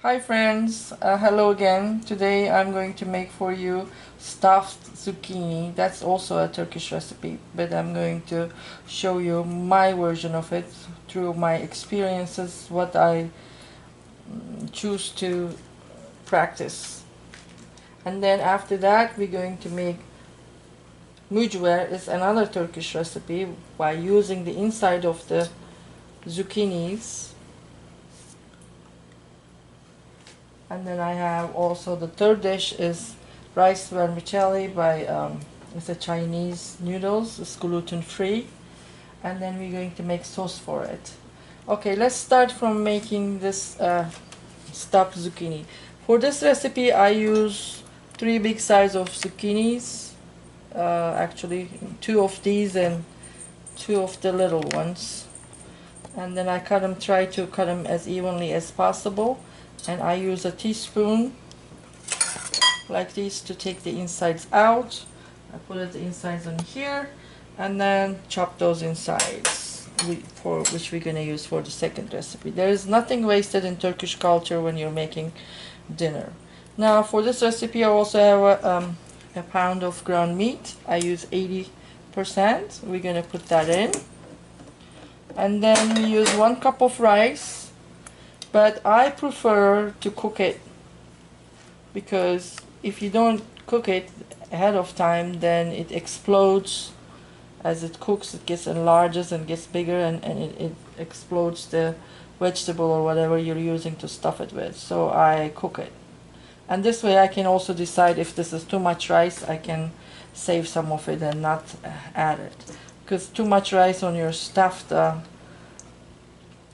Hi friends, hello again. Today I'm going to make for you stuffed zucchini. That's also a Turkish recipe, but I'm going to show you my version of it through my experiences, what I choose to practice. And then after that we're going to make mujver. Is another Turkish recipe by using the inside of the zucchinis. And then I have also the third dish is rice vermicelli by it's a Chinese noodles. It's gluten-free. And then we're going to make sauce for it. Okay, let's start from making this stuffed zucchini. For this recipe I use 3 big size of zucchinis. Actually 2 of these and 2 of the little ones. And then I try to cut them as evenly as possible. And I use a teaspoon like this to take the insides out. I put the insides on here and then chop those insides for which we're going to use for the second recipe. There is nothing wasted in Turkish culture when you're making dinner. Now for this recipe I also have a pound of ground meat. I use 80%. We're going to put that in. And then we use 1 cup of rice, but I prefer to cook it because if you don't cook it ahead of time, then it explodes. As it cooks, it gets enlarges and gets bigger, and it explodes the vegetable or whatever you're using to stuff it with. So I cook it, and this way I can also decide if this is too much rice. I can save some of it and not add it, because too much rice on your stuffed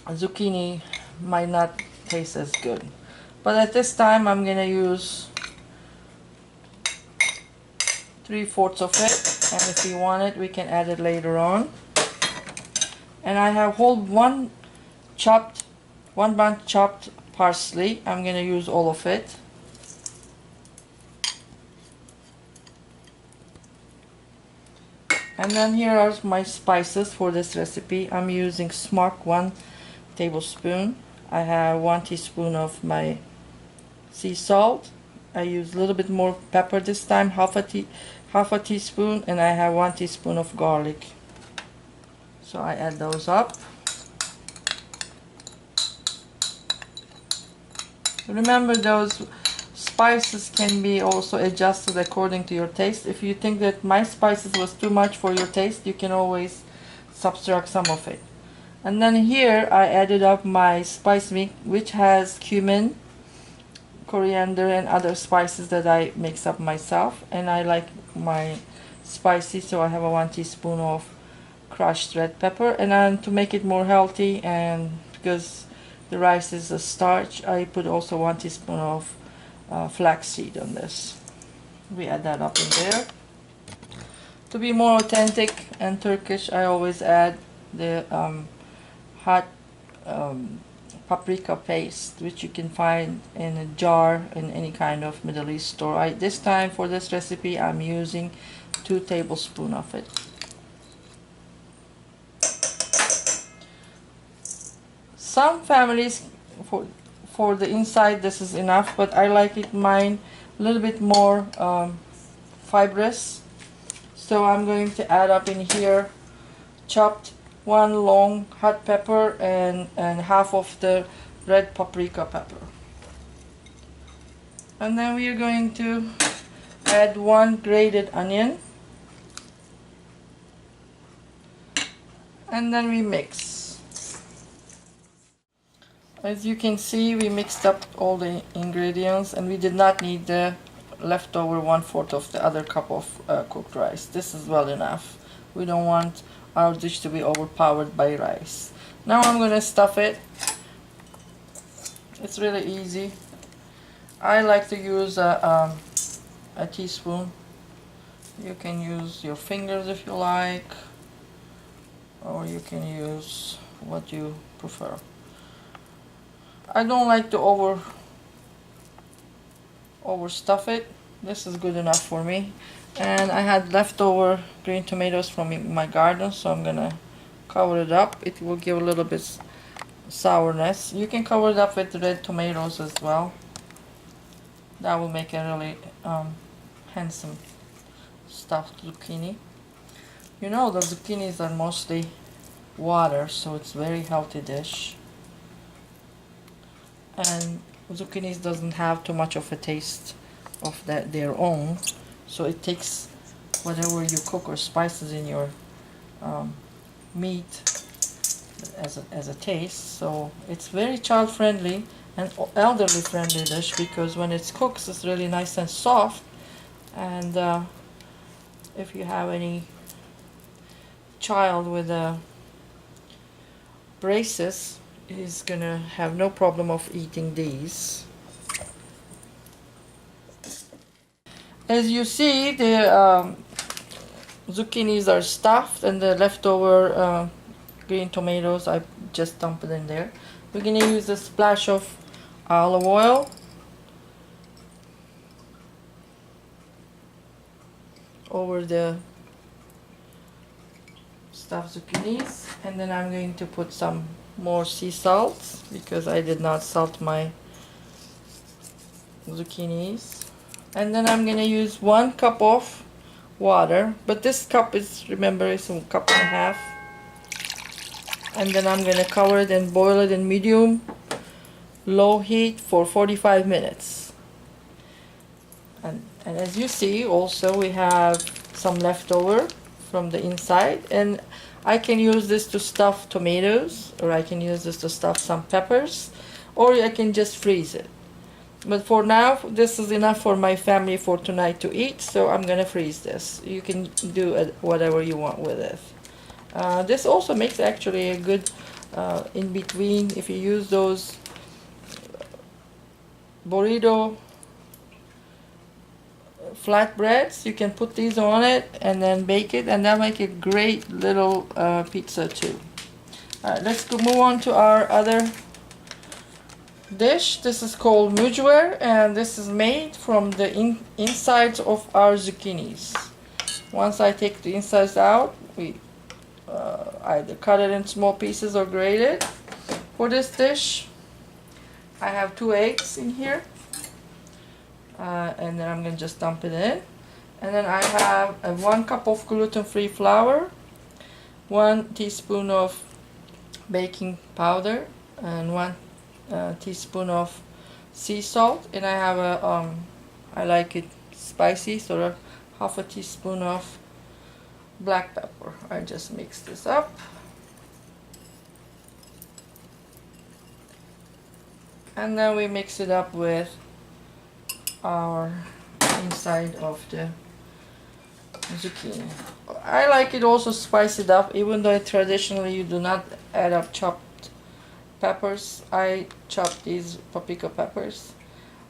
zucchini might not taste as good. But at this time I'm gonna use 3/4 of it, and if you want it we can add it later on. And I have one bunch chopped parsley. I'm gonna use all of it. And then here are my spices for this recipe. I'm using Sumac 1 tablespoon. I have 1 teaspoon of my sea salt. I use a little bit more pepper this time, half a teaspoon, and I have 1 teaspoon of garlic. So I add those up. Remember, those spices can be also adjusted according to your taste. If you think that my spices was too much for your taste, you can always subtract some of it. And then here I added up my spice mix, which has cumin, coriander, and other spices that I mix up myself. And I like my spicy, so I have a 1 teaspoon of crushed red pepper. And then to make it more healthy, and because the rice is a starch, I put also 1 teaspoon of flaxseed on this. We add that up in there. To be more authentic and Turkish, I always add the hot paprika paste, which you can find in a jar in any kind of Middle East store. This time for this recipe I'm using 2 tablespoons of it. Some families for the inside this is enough, but I like it mine a little bit more fibrous. So I'm going to add up in here chopped 1 long hot pepper and half of the red paprika pepper. And then we are going to add 1 grated onion. And then we mix. As you can see, we mixed up all the ingredients, and we did not need the leftover 1/4 of the other cup of cooked rice. This is well enough. We don't want our dish to be overpowered by rice. Now I'm going to stuff it. It's really easy. I like to use a teaspoon. You can use your fingers if you like, or you can use what you prefer. I don't like to overstuff it. This is good enough for me. And I had leftover green tomatoes from my garden, so I'm gonna cover it up. It will give a little bit sourness. You can cover it up with red tomatoes as well. That will make a really handsome stuffed zucchini. You know, the zucchinis are mostly water, so it's very healthy dish. And zucchinis doesn't have too much of a taste of their own, so it takes whatever you cook or spices in your meat as a taste. So it's very child friendly and elderly friendly dish, because when it's cooked it's really nice and soft, and if you have any child with braces, he's gonna have no problem of eating these. As you see, the zucchinis are stuffed, and the leftover green tomatoes I just dumped it in there. We're gonna use a splash of olive oil, over the stuffed zucchinis, and then I'm going to put some more sea salt, because I did not salt my zucchinis. And then I'm gonna use 1 cup of water, but this cup is, remember, it's a cup and a half. And then I'm gonna cover it and boil it in medium low heat for 45 minutes. And as you see, also we have some leftover from the inside, and I can use this to stuff tomatoes, or I can use this to stuff some peppers, or I can just freeze it. But for now, this is enough for my family for tonight to eat, so I'm gonna freeze this. You can do whatever you want with it. This also makes actually a good in between. If you use those burrito flatbreads, you can put these on it and then bake it, and that make a great little pizza too. Alright, let's move on to our other dish. This is called mujwer, and this is made from the insides of our zucchinis. Once I take the insides out, we either cut it in small pieces or grate it. For this dish, I have 2 eggs in here, and then I'm going to just dump it in. And then I have 1 cup of gluten-free flour, 1 teaspoon of baking powder, and 1 teaspoon of sea salt, and I have I like it spicy, so half a teaspoon of black pepper. I just mix this up, and then we mix it up with our inside of the zucchini. I like it also spiced up, even though traditionally you do not add up chopped peppers. I chop these paprika peppers,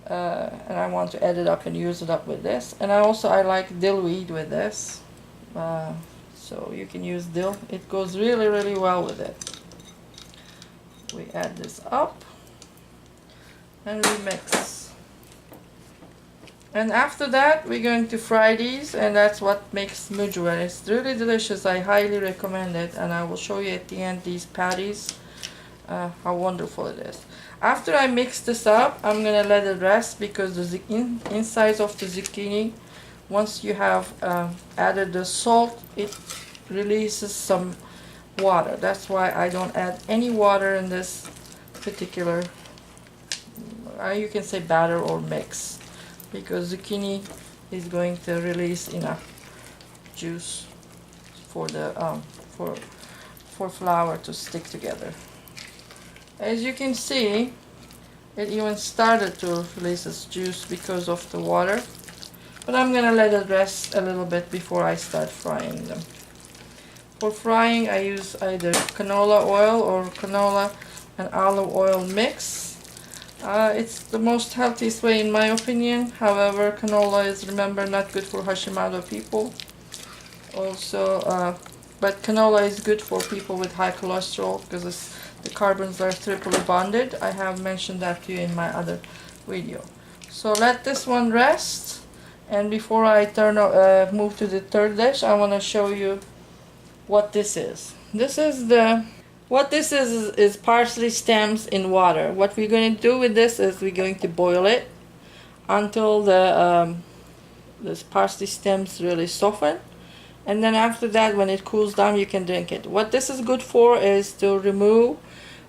and I want to add it up and use it up with this. And I like dill weed with this, so you can use dill. It goes really well with it. We add this up and we mix, and after that we're going to fry these, and that's what makes mujwer. It's really delicious. I highly recommend it, and I will show you at the end these patties, how wonderful it is. After I mix this up, I'm gonna let it rest, because the insides of the zucchini, once you have added the salt, it releases some water. That's why I don't add any water in this particular, you can say batter or mix, because zucchini is going to release enough juice for the for flour to stick together. As you can see, it even started to release its juice because of the water, but I'm gonna let it rest a little bit before I start frying them. For frying, I use either canola oil or canola and olive oil mix. It's the most healthiest way in my opinion. However, canola is, remember, not good for Hashimoto people. Also, but canola is good for people with high cholesterol, because the carbons are triply bonded. I have mentioned that to you in my other video. So let this one rest, and before I move to the third dish, I want to show you what this is. This is the What this is parsley stems in water. What we're going to do with this is we're going to boil it until this parsley stems really soften, and then after that, when it cools down, you can drink it. What this is good for is to remove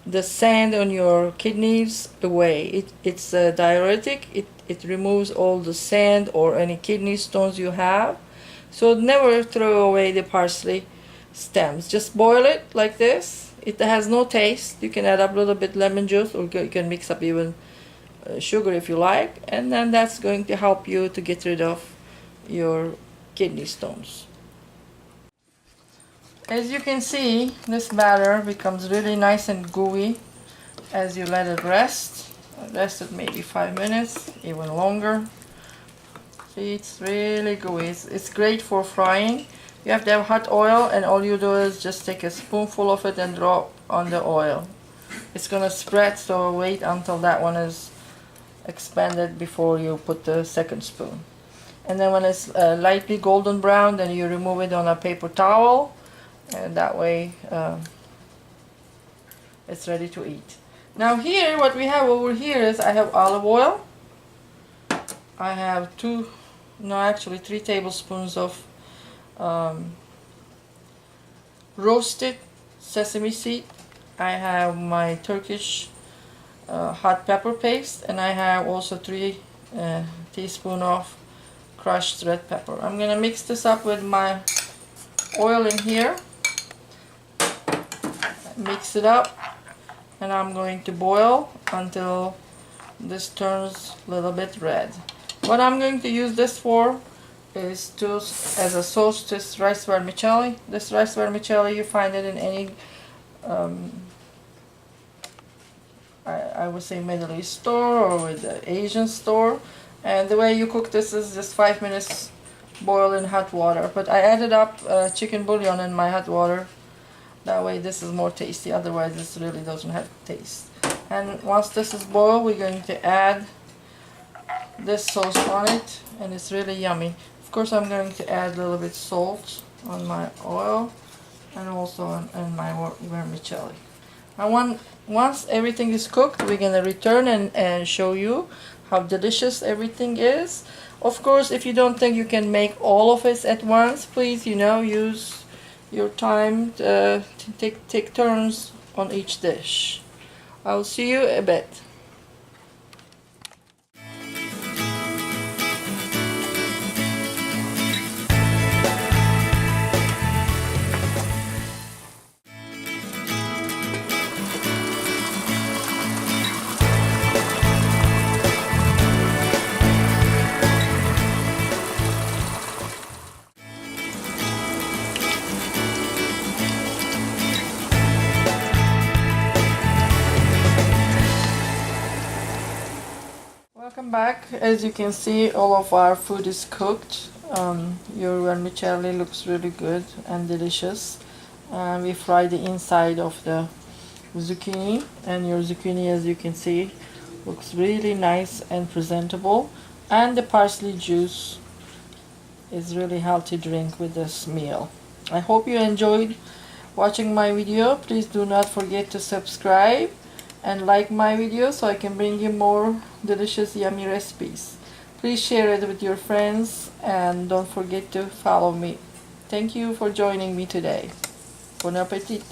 the sand on your kidneys away. It's a diuretic. It removes all the sand or any kidney stones you have. So never throw away the parsley stems. Just boil it like this. It has no taste. You can add up a little bit lemon juice, or you can mix up even sugar if you like, and then that's going to help you to get rid of your kidney stones. As you can see, this batter becomes really nice and gooey as you let it rest. Rest it maybe 5 minutes, even longer. See, it's really gooey. It's great for frying. You have to have hot oil, and all you do is just take a spoonful of it and drop on the oil. It's gonna spread, so wait until that one is expanded before you put the second spoon. And then when it's lightly golden brown, then you remove it on a paper towel, and that way it's ready to eat. Now here, what we have over here is I have olive oil. I have 3 tablespoons of roasted sesame seed. I have my Turkish hot pepper paste, and I have also 3 teaspoons of crushed red pepper. I'm gonna mix this up with my oil in here, mix it up, and I'm going to boil until this turns a little bit red. What I'm going to use this for is as a sauce to this rice vermicelli. This rice vermicelli, you find it in any I would say Middle East store or with the Asian store, and the way you cook this is just 5 minutes boil in hot water, but I added up chicken bouillon in my hot water. That way this is more tasty, otherwise this really doesn't have taste. And once this is boiled, we're going to add this sauce on it, and it's really yummy. Of course, I'm going to add a little bit salt on my oil and also on my vermicelli. And once everything is cooked, we're going to return and show you how delicious everything is. Of course, if you don't think you can make all of it at once, please, use your time to take turns on each dish. I'll see you a bit. Welcome back. As you can see, all of our food is cooked. Your vermicelli looks really good and delicious. We fried the inside of the zucchini, and your zucchini, as you can see, looks really nice and presentable. And the parsley juice is really healthy drink with this meal. I hope you enjoyed watching my video. Please do not forget to subscribe and like my video so I can bring you more delicious yummy recipes. Please share it with your friends, and don't forget to follow me. Thank you for joining me today. Bon appetit!